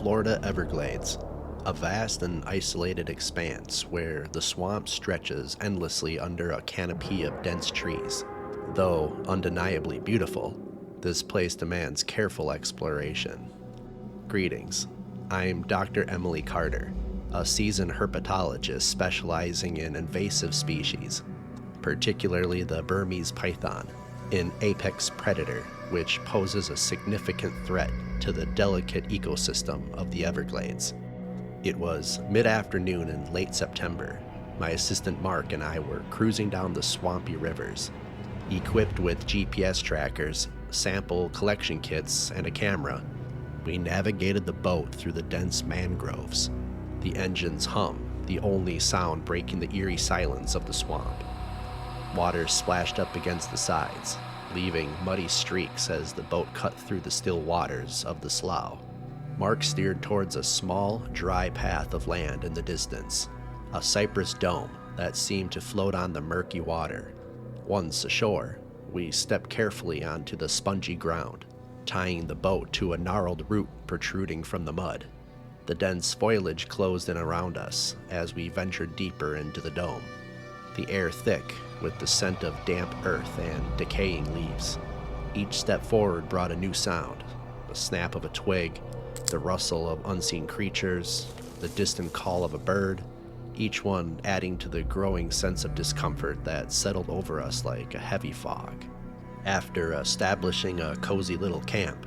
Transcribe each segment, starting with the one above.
Florida Everglades, a vast and isolated expanse where the swamp stretches endlessly under a canopy of dense trees. Though undeniably beautiful, this place demands careful exploration. Greetings, I'm Dr. Emily Carter, a seasoned herpetologist specializing in invasive species, particularly the Burmese python, an apex predator which poses a significant threat to the delicate ecosystem of the Everglades. It was mid-afternoon in late September. My assistant Mark and I were cruising down the swampy rivers. Equipped with GPS trackers, sample collection kits, and a camera, we navigated the boat through the dense mangroves. The engine's hum, the only sound breaking the eerie silence of the swamp. Water splashed up against the sides, leaving muddy streaks as the boat cut through the still waters of the slough. Mark steered towards a small, dry path of land in the distance, a cypress dome that seemed to float on the murky water. Once ashore, we stepped carefully onto the spongy ground, tying the boat to a gnarled root protruding from the mud. The dense foliage closed in around us as we ventured deeper into the dome, the air thick with the scent of damp earth and decaying leaves. Each step forward brought a new sound, the snap of a twig, the rustle of unseen creatures, the distant call of a bird, each one adding to the growing sense of discomfort that settled over us like a heavy fog. After establishing a cozy little camp,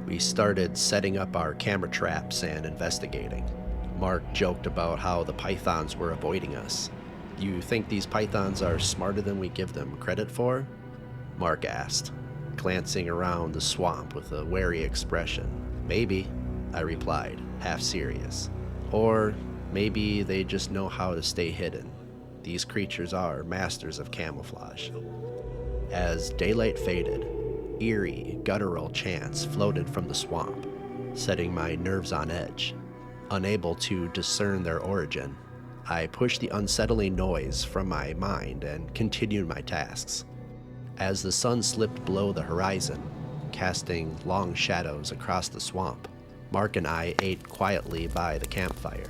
we started setting up our camera traps and investigating. Mark joked about how the pythons were avoiding us. "You think these pythons are smarter than we give them credit for?" Mark asked, glancing around the swamp with a wary expression. "Maybe," I replied, half serious. "Or maybe they just know how to stay hidden. These creatures are masters of camouflage." As daylight faded, eerie, guttural chants floated from the swamp, setting my nerves on edge. Unable to discern their origin, I pushed the unsettling noise from my mind and continued my tasks. As the sun slipped below the horizon, casting long shadows across the swamp, Mark and I ate quietly by the campfire.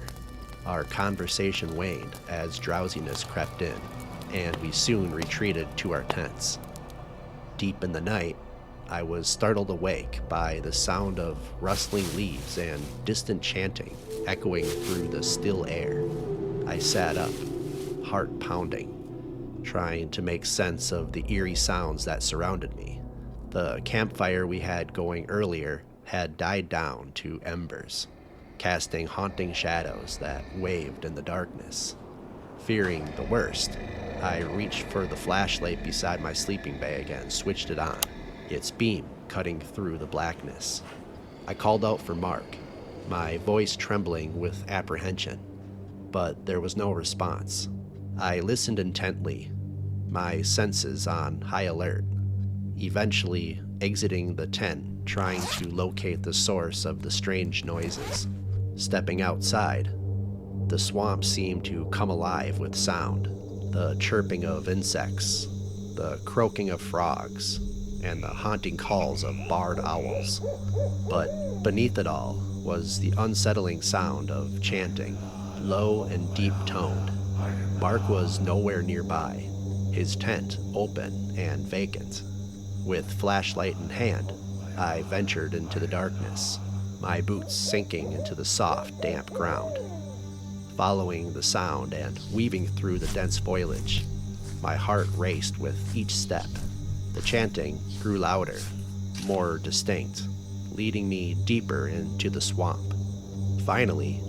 Our conversation waned as drowsiness crept in, and we soon retreated to our tents. Deep in the night, I was startled awake by the sound of rustling leaves and distant chanting echoing through the still air. I sat up, heart pounding, trying to make sense of the eerie sounds that surrounded me. The campfire we had going earlier had died down to embers, casting haunting shadows that waved in the darkness. Fearing the worst, I reached for the flashlight beside my sleeping bag and switched it on, its beam cutting through the blackness. I called out for Mark, my voice trembling with apprehension, but there was no response. I listened intently, my senses on high alert, eventually exiting the tent, trying to locate the source of the strange noises. Stepping outside, the swamp seemed to come alive with sound, the chirping of insects, the croaking of frogs, and the haunting calls of barred owls. But beneath it all was the unsettling sound of chanting, low and deep-toned. Mark was nowhere nearby, his tent open and vacant. With flashlight in hand, I ventured into the darkness, my boots sinking into the soft, damp ground. Following the sound and weaving through the dense foliage, my heart raced with each step. The chanting grew louder, more distinct, leading me deeper into the swamp. Finally,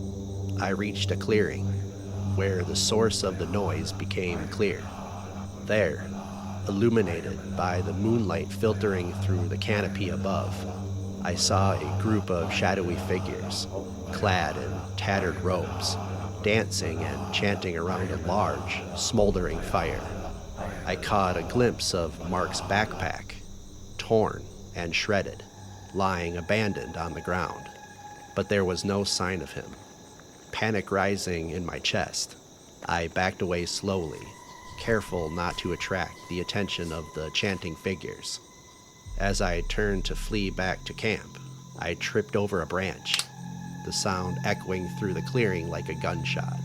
I reached a clearing, where the source of the noise became clear. There, illuminated by the moonlight filtering through the canopy above, I saw a group of shadowy figures, clad in tattered robes, dancing and chanting around a large, smoldering fire. I caught a glimpse of Mark's backpack, torn and shredded, lying abandoned on the ground, but there was no sign of him. Panic rising in my chest, I backed away slowly, careful not to attract the attention of the chanting figures. As I turned to flee back to camp, I tripped over a branch, the sound echoing through the clearing like a gunshot.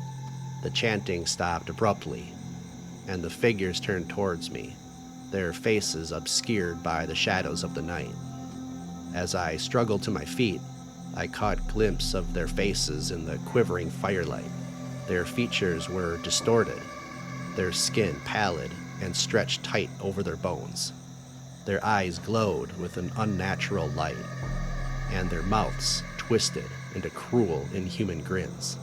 The chanting stopped abruptly, and the figures turned towards me, their faces obscured by the shadows of the night. As I struggled to my feet, I caught glimpses of their faces in the quivering firelight. Their features were distorted, their skin pallid and stretched tight over their bones. Their eyes glowed with an unnatural light, and their mouths twisted into cruel, inhuman grins.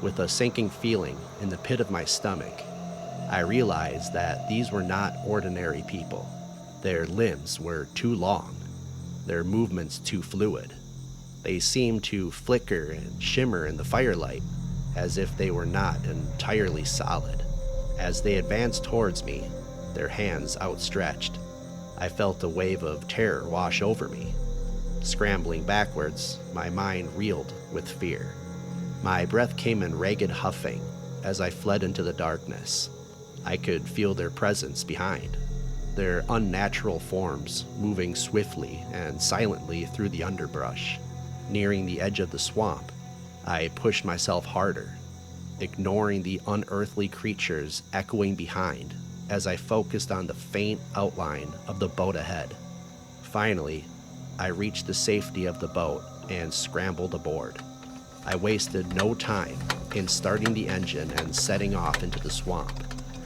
With a sinking feeling in the pit of my stomach, I realized that these were not ordinary people. Their limbs were too long, their movements too fluid. They seemed to flicker and shimmer in the firelight, as if they were not entirely solid. As they advanced towards me, their hands outstretched, I felt a wave of terror wash over me. Scrambling backwards, my mind reeled with fear. My breath came in ragged huffing as I fled into the darkness. I could feel their presence behind, their unnatural forms moving swiftly and silently through the underbrush. Nearing the edge of the swamp, I pushed myself harder, ignoring the unearthly creatures echoing behind as I focused on the faint outline of the boat ahead. Finally, I reached the safety of the boat and scrambled aboard. I wasted no time in starting the engine and setting off into the swamp,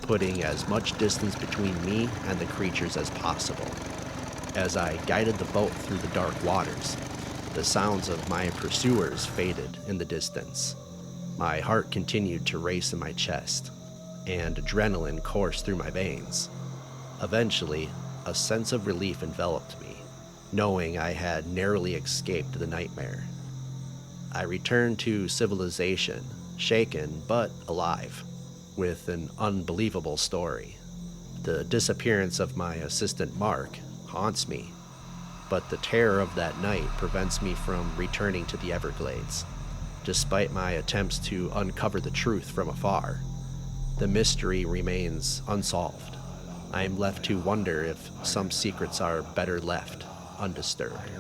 putting as much distance between me and the creatures as possible. As I guided the boat through the dark waters, the sounds of my pursuers faded in the distance. My heart continued to race in my chest, and adrenaline coursed through my veins. Eventually, a sense of relief enveloped me, knowing I had narrowly escaped the nightmare. I returned to civilization, shaken but alive, with an unbelievable story. The disappearance of my assistant Mark haunts me, but the terror of that night prevents me from returning to the Everglades. Despite my attempts to uncover the truth from afar, the mystery remains unsolved. I am left to wonder if some secrets are better left undisturbed.